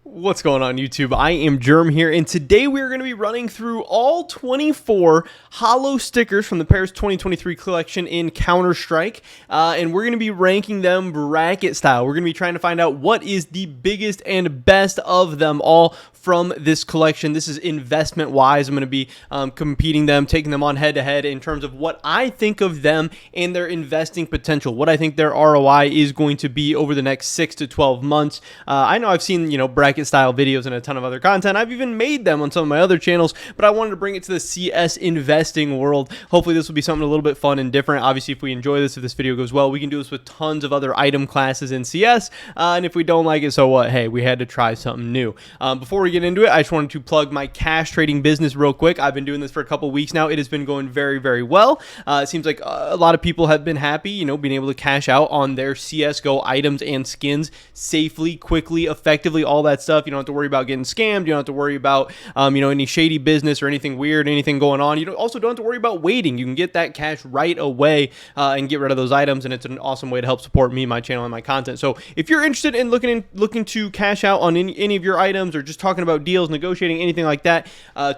What's going on, YouTube? I am Germ here, and today we're going to be running through all 24 holo stickers from the Paris 2023 collection in Counter-Strike, and we're going to be ranking them bracket style. We're going to be trying to find out what is the biggest and best of them all from this collection. This is investment-wise. I'm going to be competing them, taking them on head-to-head in terms of what I think of them and their investing potential, what I think their ROI is going to be over the next 6 to 12 months. I know I've seen, bracket style videos and a ton of other content. I've even made them on some of my other channels, but I wanted to bring it to the CS investing world. Hopefully this will be something a little bit fun and different. Obviously, if we enjoy this, if this video goes well, we can do this with tons of other item classes in CS, and if we don't like it, so what? Hey, we had to try something new. Before we get into it, I just wanted to plug my cash trading business real quick. I've been doing this for a couple weeks now. It has been going very, very well. It seems like a lot of people have been happy, being able to cash out on their CSGO items and skins safely, quickly, effectively, all that stuff. You don't have to worry about getting scammed. You don't have to worry about, any shady business or anything weird, anything going on. You also don't have to worry about waiting. You can get that cash right away and get rid of those items, and it's an awesome way to help support me, my channel, and my content. So if you're interested in looking to cash out on any of your items or just talking about deals, negotiating, anything like that,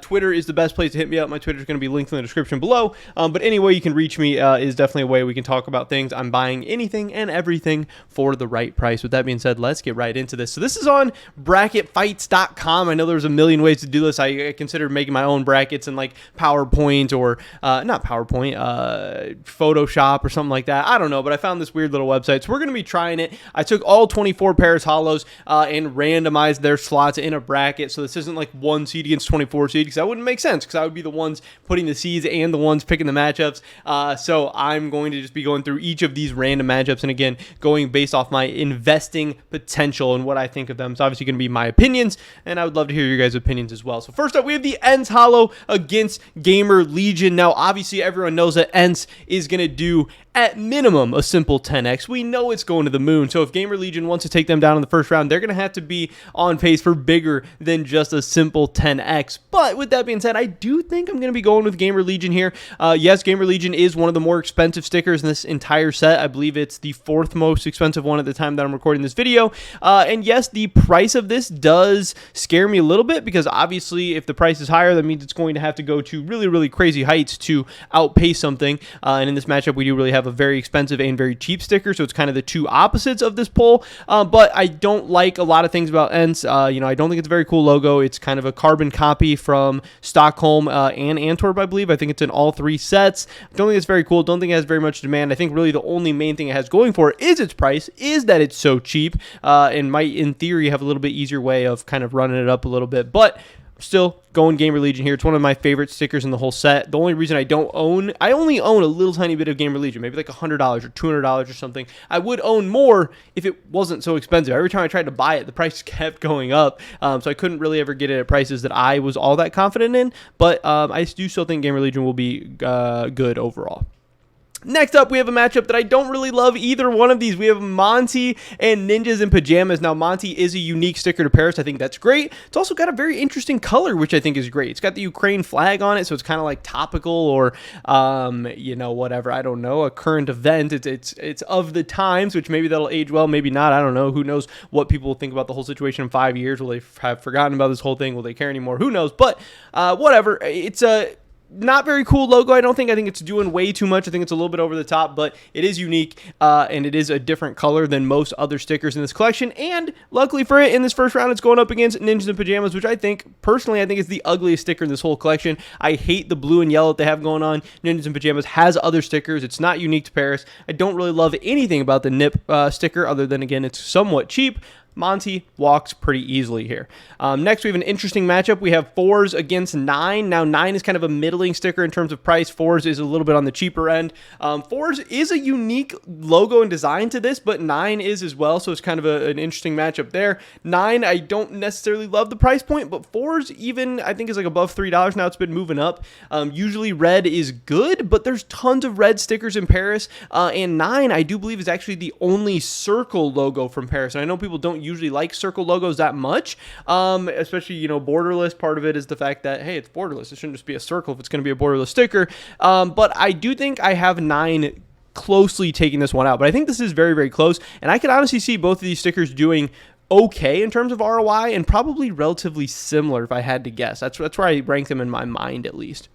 Twitter is the best place to hit me up. My Twitter is going to be linked in the description below. But any way you can reach me is definitely a way we can talk about things. I'm buying anything and everything for the right price. With that being said, let's get right into this. So this is on bracketfights.com. I know there's a million ways to do this. I considered making my own brackets in like PowerPoint or not PowerPoint, Photoshop or something like that. I don't know, but I found this weird little website. So we're going to be trying it. I took all 24 Paris holos and randomized their slots in a bracket. So this isn't like 1 seed against 24 seed, because that wouldn't make sense, because I would be the ones putting the seeds and the ones picking the matchups. So I'm going to just be going through each of these random matchups, and again, going based off my investing potential and what I think of them. It's obviously going to be my opinions, and I would love to hear your guys' opinions as well. So first up, we have the ENCE holo against Gamer Legion. Now, obviously, everyone knows that ENCE is going to do at minimum a simple 10x. We know it's going to the moon. So if Gamer Legion wants to take them down in the first round, they're going to have to be on pace for bigger than just a simple 10x. But with that being said, I do think I'm going to be going with Gamer Legion here. Yes, Gamer Legion is one of the more expensive stickers in this entire set. I believe it's the 4th most expensive one at the time that I'm recording this video. And yes, the price of this does scare me a little bit, because obviously if the price is higher, that means it's going to have to go to really, really crazy heights to outpace something. And in this matchup, we do really have a very expensive and very cheap sticker, so it's kind of the two opposites of this poll. But I don't like a lot of things about ENCE. I don't think it's a very cool logo. It's kind of a carbon copy from Stockholm and Antwerp, I believe. I think it's in all 3 sets. I don't think it's very cool. Don't think it has very much demand. I think really the only main thing it has going for it is its price, is that it's so cheap, and might, in theory, have a little bit easier way of kind of running it up a little bit. But still going Gamer Legion here. It's one of my favorite stickers in the whole set. The only reason I only own a little tiny bit of Gamer Legion, maybe like $100 or $200 or something. I would own more if it wasn't so expensive. Every time I tried to buy it, the price kept going up, so I couldn't really ever get it at prices that I was all that confident in. But I do still think Gamer Legion will be good overall. Next up, we have a matchup that I don't really love either one of these. We have Monty and Ninjas in Pajamas. Now, Monty is a unique sticker to Paris. I think that's great. It's also got a very interesting color, which I think is great. It's got the Ukraine flag on it, so it's kind of like topical or, whatever. I don't know, a current event. It's of the times, which maybe that'll age well, maybe not. I don't know. Who knows what people will think about the whole situation in 5 years? Will they have forgotten about this whole thing? Will they care anymore? Who knows? But whatever. It's a not very cool logo. I think it's doing way too much. I think it's a little bit over the top, but it is unique, and it is a different color than most other stickers in this collection. And luckily for it, in this first round, it's going up against Ninjas in Pajamas, which I think is the ugliest sticker in this whole collection. I hate the blue and yellow that they have going on. Ninjas in Pajamas has other stickers. It's not unique to Paris. I don't really love anything about the NIP sticker, other than, again, it's somewhat cheap. Monty walks pretty easily here. Next, we have an interesting matchup. We have 4s against 9. Now, 9 is kind of a middling sticker in terms of price. 4s is a little bit on the cheaper end. 4s is a unique logo and design to this, but 9 is as well, so it's kind of an interesting matchup there. 9, I don't necessarily love the price point, but 4s even, I think, is like above $3 now. It's been moving up. Usually red is good, but there's tons of red stickers in Paris, and 9, I do believe, is actually the only circle logo from Paris, and I know people don't usually like circle logos that much, especially, borderless. Part of it is the fact that, hey, it's borderless. It shouldn't just be a circle if it's going to be a borderless sticker. But I do think I have 9 closely taking this one out. But I think this is very, very close. And I can honestly see both of these stickers doing okay in terms of ROI and probably relatively similar if I had to guess. That's where I rank them in my mind at least.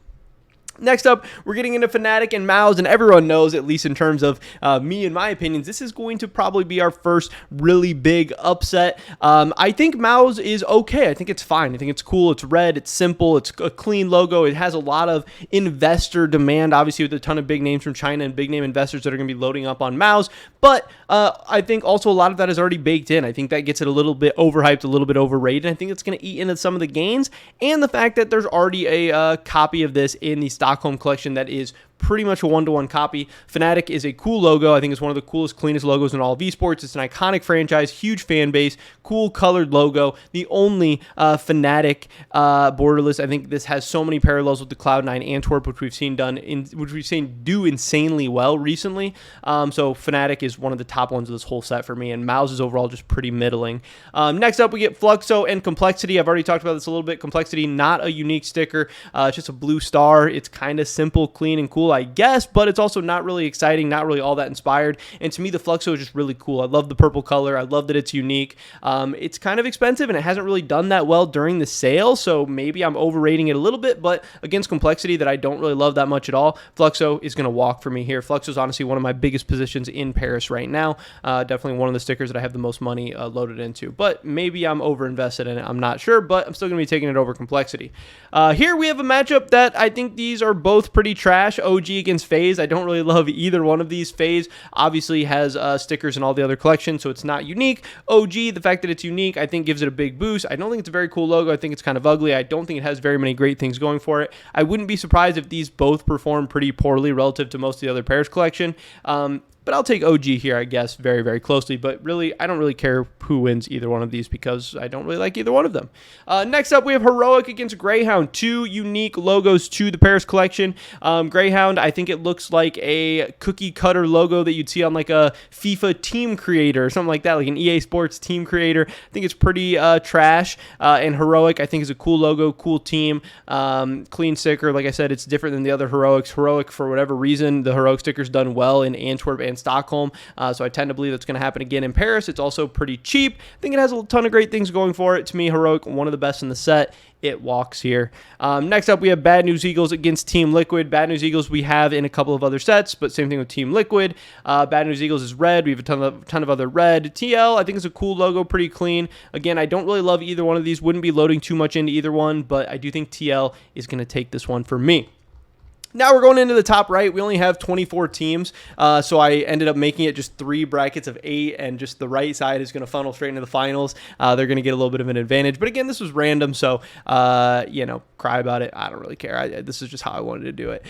Next up, we're getting into Fnatic and Mouse, and everyone knows, at least in terms of me and my opinions, this is going to probably be our first really big upset. I think Mouse is okay. I think it's fine. I think it's cool. It's red. It's simple. It's a clean logo. It has a lot of investor demand, obviously, with a ton of big names from China and big name investors that are going to be loading up on Mouse. But I think also a lot of that is already baked in. I think that gets it a little bit overhyped, a little bit overrated. I think it's going to eat into some of the gains, and the fact that there's already a copy of this in the Stockholm collection that is pretty much a one-to-one copy. Fnatic is a cool logo. I think it's one of the coolest, cleanest logos in all of esports. It's an iconic franchise, huge fan base, cool colored logo. The only Fnatic borderless. I think this has so many parallels with the Cloud9 Antwerp, which we've seen do insanely well recently. So Fnatic is one of the top ones of this whole set for me, and Mouse is overall just pretty middling. Next up, we get Fluxo and Complexity. I've already talked about this a little bit. Complexity, not a unique sticker. It's just a blue star. It's kind of simple, clean, and cool, I guess, but it's also not really exciting, not really all that inspired. And to me, the Fluxo is just really cool. I love the purple color. I love that it's unique. It's kind of expensive, and it hasn't really done that well during the sale, so maybe I'm overrating it a little bit, but against Complexity that I don't really love that much at all, Fluxo is going to walk for me here. Fluxo is honestly one of my biggest positions in Paris right now. Definitely one of the stickers that I have the most money loaded into, but maybe I'm overinvested in it. I'm not sure, but I'm still going to be taking it over Complexity. Here we have a matchup that I think these are both pretty trash. OG against FaZe. I don't really love either one of these. FaZe obviously has stickers in all the other collections, so it's not unique. OG, the fact that it's unique, I think gives it a big boost. I don't think it's a very cool logo. I think it's kind of ugly. I don't think it has very many great things going for it. I wouldn't be surprised if these both perform pretty poorly relative to most of the other Pairs collection. But I'll take OG here, I guess, very, very closely. But really, I don't really care who wins either one of these because I don't really like either one of them. Next up, we have Heroic against Greyhound. Two unique logos to the Paris collection. Greyhound, I think it looks like a cookie cutter logo that you'd see on like a FIFA team creator or something like that, like an EA Sports team creator. I think it's pretty trash. And Heroic, I think, is a cool logo, cool team, clean sticker. Like I said, it's different than the other Heroics. Heroic, for whatever reason, the Heroic sticker's done well in Antwerp and Stockholm, so I tend to believe that's going to happen again in Paris. It's also pretty cheap. I think it has a ton of great things going for it. To me, Heroic, one of the best in the set. It walks here. Next up, we have Bad News Eagles against Team Liquid. Bad News Eagles we have in a couple of other sets, but same thing with Team Liquid. Bad News Eagles is red. We have a ton of other red. TL, I think it's a cool logo, pretty clean. Again, I don't really love either one of these. Wouldn't be loading too much into either one, but I do think TL is going to take this one for me. Now we're going into the top right. We only have 24 teams, so I ended up making it just 3 brackets of 8, and just the right side is going to funnel straight into the finals. They're going to get a little bit of an advantage. But again, this was random, so, cry about it. I don't really care. This is just how I wanted to do it.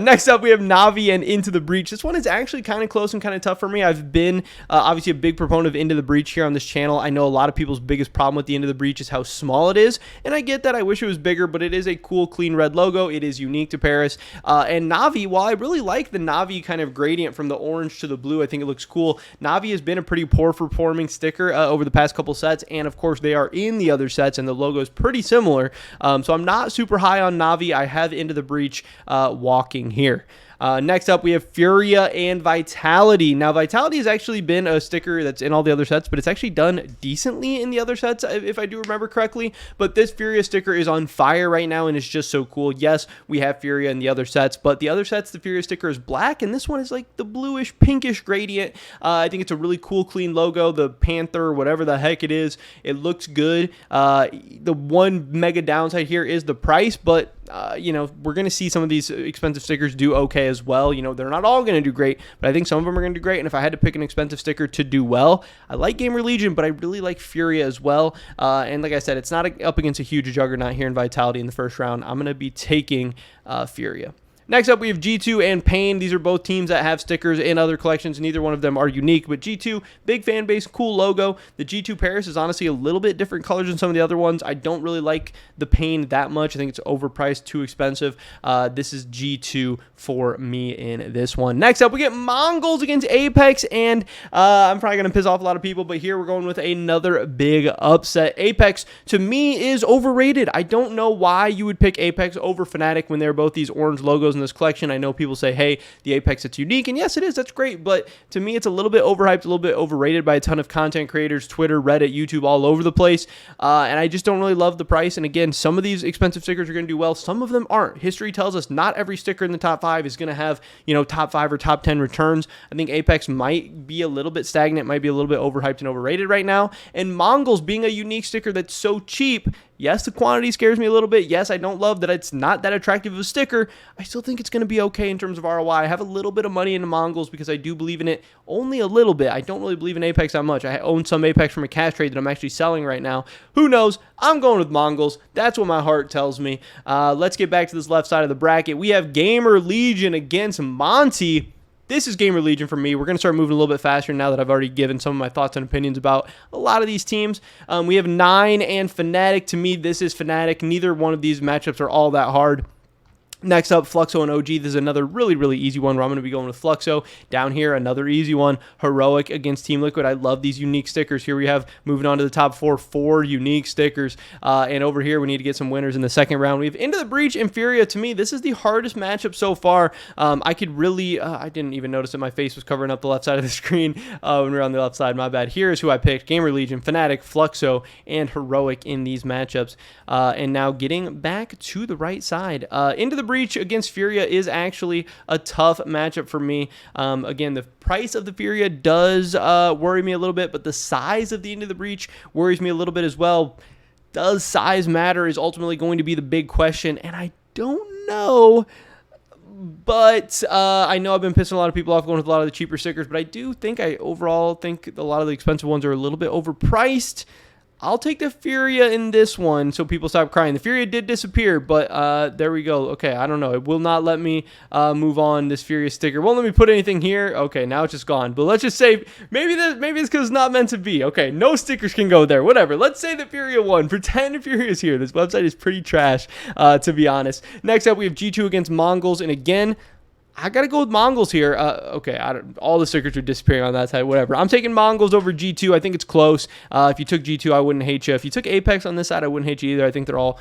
Next up, we have Na'Vi and Into the Breach. This one is actually kind of close and kind of tough for me. I've been obviously a big proponent of Into the Breach here on this channel. I know a lot of people's biggest problem with the Into the Breach is how small it is, and I get that. I wish it was bigger, but it is a cool, clean red logo. It is unique to Paris. And Na'Vi, while I really like the Na'Vi kind of gradient from the orange to the blue, I think it looks cool. Na'Vi has been a pretty poor performing sticker over the past couple sets, and of course they are in the other sets, and the logo is pretty similar. So I'm not super high on Na'Vi. I have Into the Breach walking here. Next up, we have Furia and Vitality. Now, Vitality has actually been a sticker that's in all the other sets, but it's actually done decently in the other sets, if I do remember correctly. But this Furia sticker is on fire right now, and it's just so cool. Yes, we have Furia in the other sets, but the other sets, the Furia sticker is black, and this one is like the bluish, pinkish gradient. I think it's a really cool, clean logo. The Panther, whatever the heck it is, it looks good. The one mega downside here is the price, but we're going to see some of these expensive stickers do okay as well. They're not all going to do great, but I think some of them are going to do great. And if I had to pick an expensive sticker to do well, I like Gamer Legion, but I really like Furia as well. And like I said, it's not up against a huge juggernaut here in Vitality in the first round. I'm going to be taking Furia. Next up, we have G2 and Pain. These are both teams that have stickers in other collections. Neither one of them are unique, but G2, big fan base, cool logo. The G2 Paris is honestly a little bit different colors than some of the other ones. I don't really like the Pain that much. I think it's overpriced, too expensive. This is G2 for me in this one. Next up, we get Mongols against Apex, and I'm probably going to piss off a lot of people, but here we're going with another big upset. Apex, to me, is overrated. I don't know why you would pick Apex over Fnatic when they're both these orange logos in this collection. I know people say, hey, the Apex, it's unique, and yes, it is. That's great, but to me, it's a little bit overhyped, a little bit overrated by a ton of content creators, Twitter, Reddit, YouTube, all over the place, and I just don't really love the price. And again, some of these expensive stickers are going to do well. Some of them aren't. History tells us not every sticker in the top 5 is going to have, top 5 or top 10 returns. I think Apex might be a little bit stagnant, might be a little bit overhyped and overrated right now. And Mongols being a unique sticker that's so cheap, yes, the quantity scares me a little bit. Yes, I don't love that it's not that attractive of a sticker. I still think it's going to be okay in terms of ROI. I have a little bit of money into Mongols because I do believe in it, only a little bit. I don't really believe in Apex that much. I own some Apex from a cash trade that I'm actually selling right now. Who knows? I'm going with Mongols. That's what my heart tells me. Let's get back to this left side of the bracket. We have Gamer Legion against Monty. This is Gamer Legion for me. We're going to start moving a little bit faster now that I've already given some of my thoughts and opinions about a lot of these teams. We have 9 and Fnatic. To me, this is Fnatic. Neither one of these matchups are all that hard. Next up, Fluxo and OG. This is another really, really easy one where I'm going to be going with Fluxo. Down here, another easy one. Heroic against Team Liquid. I love these unique stickers. Here we have, moving on to the top 4 unique stickers. And over here, we need to get some winners in the second round. We have Into the Breach and Furia. To me, this is the hardest matchup so far. I could really, I didn't even notice that my face was covering up the left side of the screen when we were on the left side. My bad. Here is who I picked. Gamer Legion, Fnatic, Fluxo, and Heroic in these matchups. And now getting back to the right side. Into the Breach against Furia is actually a tough matchup for me. Again, the price of the Furia does worry me a little bit, but the size of the Into the Breach worries me a little bit as well. Does size matter is ultimately going to be the big question, and I don't know. But I know I've been pissing a lot of people off going with a lot of the cheaper stickers, but I do think I overall think a lot of the expensive ones are a little bit overpriced. I'll take the Furia in this one so people stop crying. The Furia did disappear, but there we go. Okay, I don't know. It will not let me move on this Furia sticker. Won't let me put anything here. Okay, now it's just gone. But let's just say maybe it's because it's not meant to be. Okay, no stickers can go there. Whatever. Let's say the Furia won. Pretend Furia's here. This website is pretty trash, to be honest. Next up, we have G2 against Mongols. And again, I got to go with Mongols here. Okay, all the stickers are disappearing on that side, whatever. I'm taking Mongols over G2. I think it's close. If you took G2, I wouldn't hate you. If you took Apex on this side, I wouldn't hate you either. I think they're all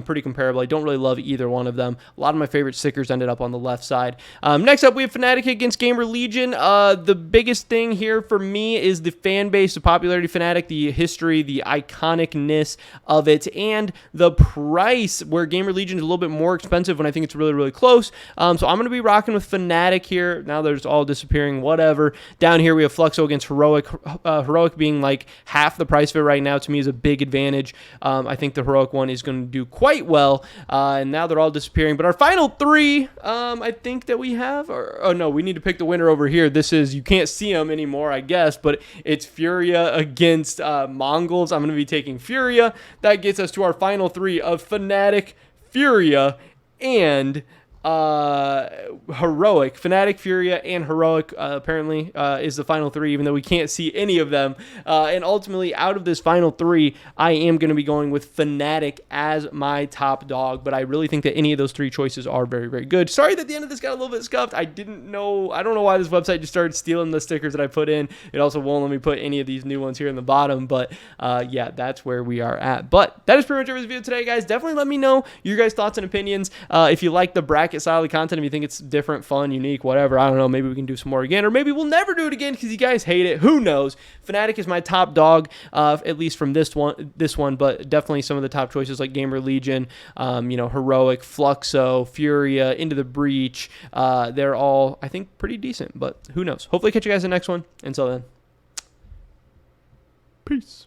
pretty comparable. I don't really love either one of them. A lot of my favorite stickers ended up on the left side. Next up, we have Fnatic against Gamer Legion. The biggest thing here for me is the fan base, the popularity of Fnatic, the history, the iconicness of it, and the price, where Gamer Legion is a little bit more expensive when I think it's really, really close. So I'm going to be rocking with Fnatic here. Now there's all disappearing, whatever. Down here we have Fluxo against Heroic. Heroic being like half the price of it right now to me is a big advantage. I think the Heroic one is going to do quite well. And now they're all disappearing. But our final 3, I think that we have, oh no, we need to pick the winner over here. This is, you can't see them anymore, I guess, but it's Furia against Mongols. I'm going to be taking Furia. That gets us to our final 3 of Fnatic, Furia, and Heroic. Fnatic, Furia, and Heroic apparently is the final 3, even though we can't see any of them. And ultimately, out of this final 3, I am going to be going with Fnatic as my top dog, but I really think that any of those 3 choices are very, very good. Sorry that the end of this got a little bit scuffed. I don't know why this website just started stealing the stickers that I put in. It also won't let me put any of these new ones here in the bottom, but yeah, that's where we are at. But that is pretty much it for this video today, guys. Definitely let me know your guys' thoughts and opinions. If you like the bracket style of content, if you think it's different, fun, unique, whatever, I don't know, maybe we can do some more again, or maybe we'll never do it again because you guys hate it. Who knows? Fnatic is my top dog, at least from this one, but definitely some of the top choices like Gamer Legion, Heroic, Fluxo, Furia, Into the Breach, they're all, I think, pretty decent, but who knows? Hopefully catch you guys in the next one. Until then, peace.